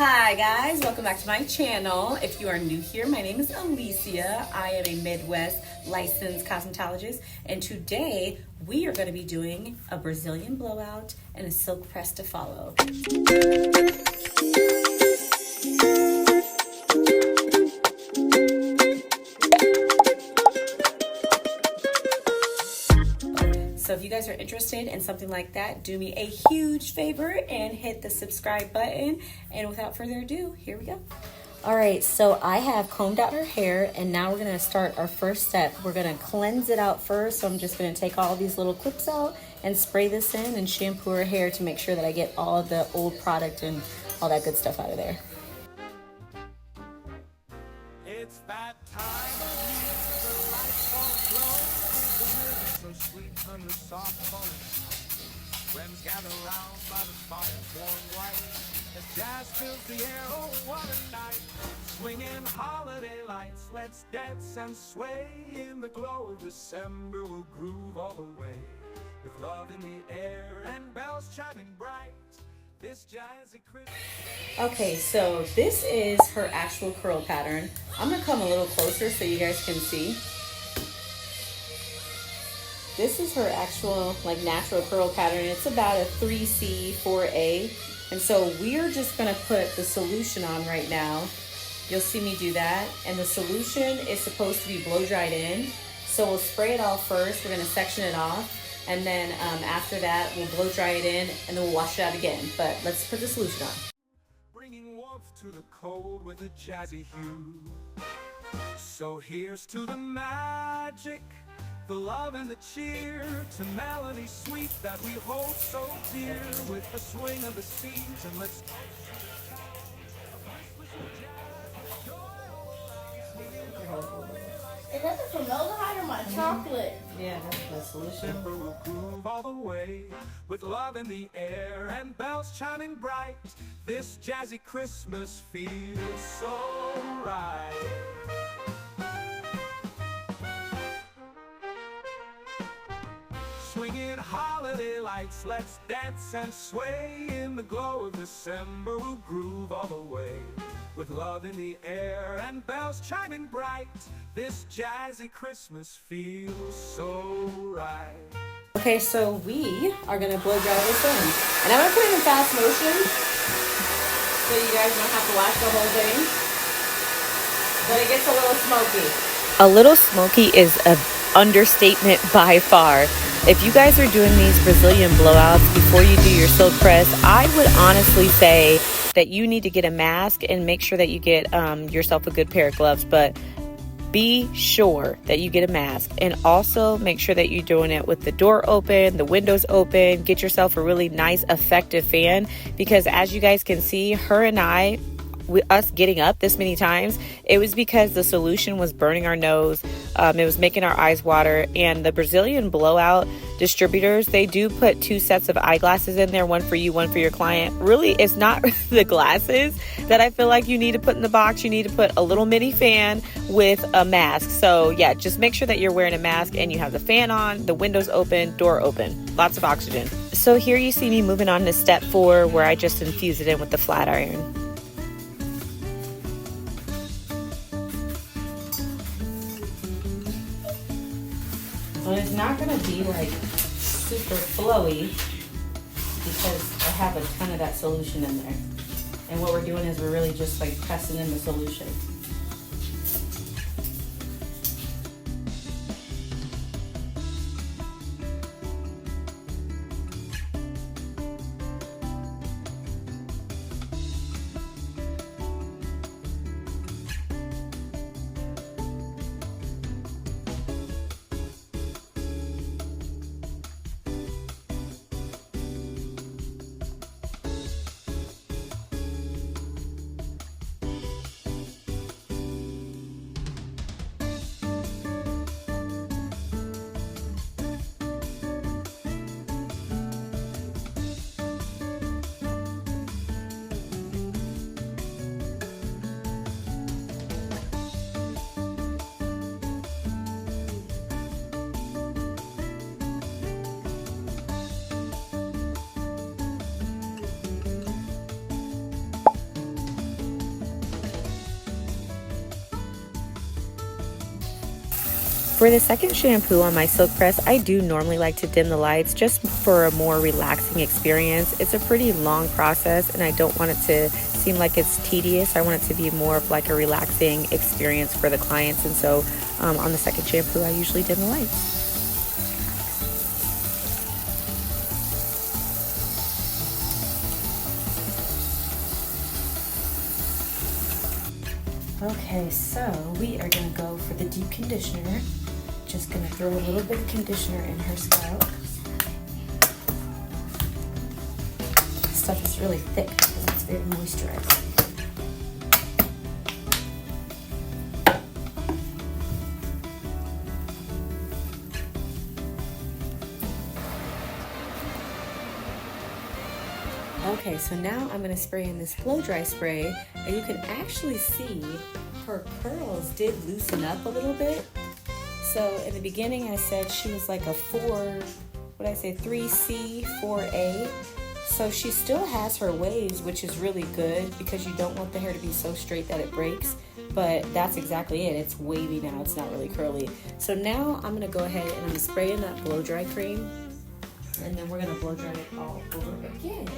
Hi guys, welcome back to my channel. If you are new here, my name is Alicia. I am a Midwest licensed cosmetologist, and today we are going to be doing a Brazilian blowout and a silk press to follow. So if you guys are interested in something like that, do me a huge favor and hit the subscribe button. And without further ado, here we go. All right, so I have combed out her hair, and now we're gonna start our first step. We're gonna cleanse it out first. So I'm just gonna take all these little clips out and spray this in and shampoo her hair to make sure that I get all the old product and all that good stuff out of there. It's that time of year, the lights all glow, the music so sweet under soft foliage. Friends gather round by the fire's warm light, as jazz fills the air, oh what a night. Swinging holiday lights, let's dance and sway. In the glow of December we'll groove all the way, with love in the air and bells chiming bright. This jazzy Christmas. Okay, so this is her actual curl pattern. I'm gonna come a little closer so you guys can see. This is her actual like natural curl pattern. It's about a 3C, 4A. And so we're just gonna put the solution on right now. You'll see me do that. And the solution is supposed to be blow dried in. So we'll spray it all first. We're gonna section it off. And then after that, we'll blow dry it in and then we'll wash it out again. But let's put the solution on. Bringing warmth to the cold with a jazzy hue. So here's to the magic, the love and the cheer, to melody sweet that we hold so dear. With the swing of the season, let's Is that the formaldehyde or my chocolate? Yeah, that's the solution. December will groove all the way, with love in the air and bells chiming bright. This jazzy Christmas feels so right. Swinging holiday lights, let's dance and sway. In the glow of December we'll groove all the way, with love in the air and bells chiming bright. This jazzy Christmas feels so right. Okay, so we are gonna blow dry this in. And I'm gonna put it in fast motion so you guys don't have to watch the whole thing. But it gets a little smoky. A little smoky is an understatement by far. If you guys are doing these Brazilian blowouts before you do your silk press, I would honestly say that you need to get a mask and make sure that you get yourself a good pair of gloves. But be sure that you get a mask, and also make sure that you're doing it with the door open, the windows open. Get yourself a really nice effective fan, because as you guys can see, her and I, us getting up this many times, it was because the solution was burning our nose. It was making our eyes water. And the Brazilian blowout distributors, they do put 2 sets of eyeglasses in there, one for you, one for your client. Really, it's not the glasses that I feel like you need to put in the box. You need to put a little mini fan with a mask. So yeah, just make sure that you're wearing a mask and you have the fan on, the windows open, door open, lots of oxygen. So here you see me moving on to step 4, where I just infuse it in with the flat iron. And it's not going to be like super flowy because I have a ton of that solution in there. And what we're doing is we're really just like pressing in the solution. For the second shampoo on my silk press, I do normally like to dim the lights just for a more relaxing experience. It's a pretty long process and I don't want it to seem like it's tedious. I want it to be more of like a relaxing experience for the clients, and so on the second shampoo I usually dim the lights. Okay, so we are gonna go for the deep conditioner. Just gonna throw a little bit of conditioner in her scalp. This stuff is really thick because it's very moisturized. Okay, so now I'm gonna spray in this blow dry spray, and you can actually see her curls did loosen up a little bit. So in the beginning I said she was like a 3C, 4A. So she still has her waves, which is really good because you don't want the hair to be so straight that it breaks. But that's exactly it. It's wavy now, it's not really curly. So now I'm gonna go ahead and I'm gonna spray in that blow dry cream, and then we're gonna blow dry it all over again.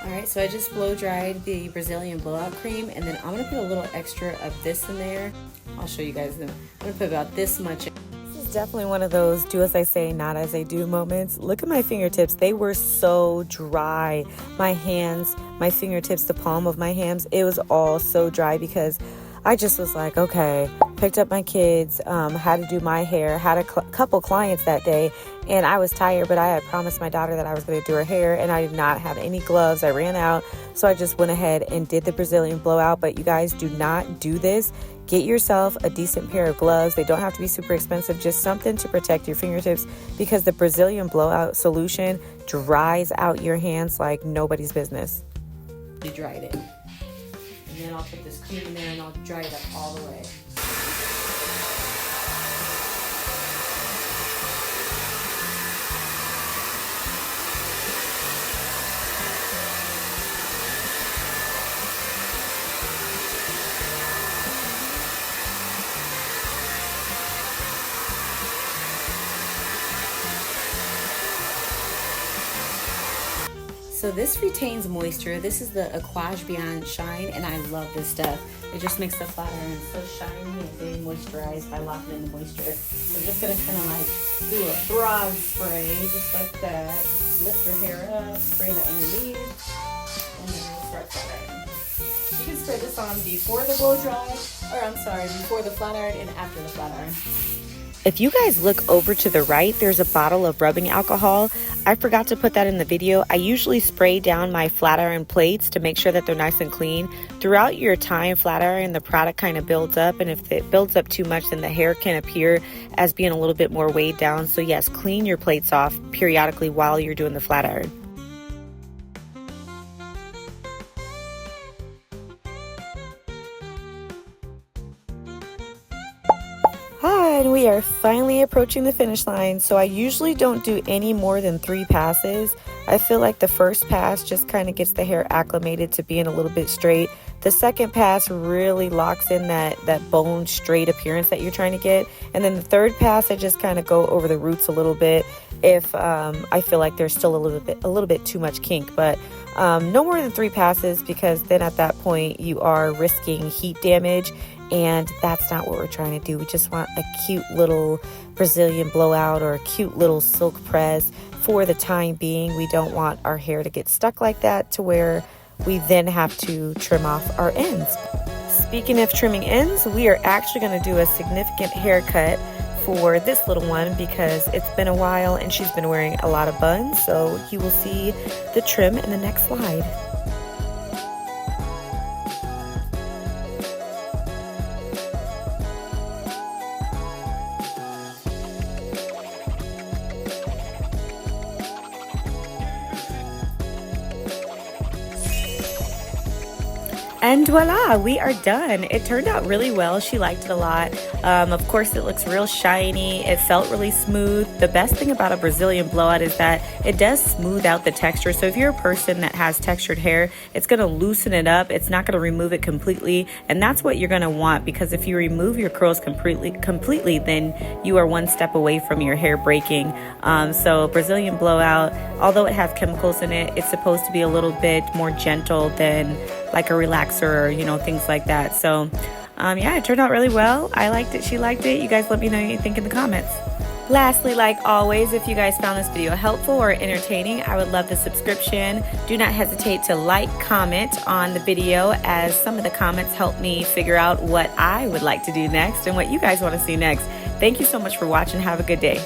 Alright, so I just blow dried the Brazilian blowout cream, and then I'm going to put a little extra of this in there. I'll show you guys them. I'm going to put about this much. This is definitely one of those do as I say, not as I do moments. Look at my fingertips. They were so dry. My hands, my fingertips, the palm of my hands, it was all so dry because I just was like, okay, picked up my kids, had to do my hair, had a couple clients that day, and I was tired, but I had promised my daughter that I was going to do her hair, and I did not have any gloves. I ran out, so I just went ahead and did the Brazilian blowout. But you guys, do not do this. Get yourself a decent pair of gloves. They don't have to be super expensive, just something to protect your fingertips, because the Brazilian blowout solution dries out your hands like nobody's business. You dried it. And then I'll put this cream in there and I'll dry it up all the way. So this retains moisture. This is the Aquage Beyond Shine, and I love this stuff. It just makes the flat iron so shiny and very moisturized by locking in the moisture. So I'm just gonna kind of like do a broad spray, just like that. Lift your hair up, spray it underneath, and then we'll start flat iron. You can spray this on before the blow dry, before the flat iron and after the flat iron. If you guys look over to the right, there's a bottle of rubbing alcohol. I forgot to put that in the video. I usually spray down my flat iron plates to make sure that they're nice and clean. Throughout your time flat iron, the product kind of builds up, and if it builds up too much, then the hair can appear as being a little bit more weighed down. So yes, clean your plates off periodically while you're doing the flat iron. And we are finally approaching the finish line. So I usually don't do any more than 3 passes. I feel like the first pass just kind of gets the hair acclimated to being a little bit straight. The second pass really locks in that bone straight appearance that you're trying to get. And then the third pass, I just kind of go over the roots a little bit if I feel like there's still a little bit too much kink. But no more than 3 passes, because then at that point you are risking heat damage, and that's not what we're trying to do. We just want a cute little Brazilian blowout or a cute little silk press for the time being. We don't want our hair to get stuck like that to where we then have to trim off our ends. Speaking of trimming ends, we are actually going to do a significant haircut for this little one because it's been a while and she's been wearing a lot of buns. So you will see the trim in the next slide. And voila, we are done. It turned out really well. She liked it a lot. Of course, it looks real shiny. It felt really smooth. The best thing about a Brazilian blowout is that it does smooth out the texture. So if you're a person that has textured hair, it's going to loosen it up. It's not going to remove it completely. And that's what you're going to want, because if you remove your curls completely, then you are one step away from your hair breaking. So Brazilian blowout, although it has chemicals in it, it's supposed to be a little bit more gentle than like a relaxer or, you know, things like that. So yeah, it turned out really well. I liked it. She liked it. You guys let me know what you think in the comments. Lastly, like always, if you guys found this video helpful or entertaining, I would love the subscription. Do not hesitate to like, comment on the video, as some of the comments help me figure out what I would like to do next and what you guys want to see next. Thank you so much for watching. Have a good day.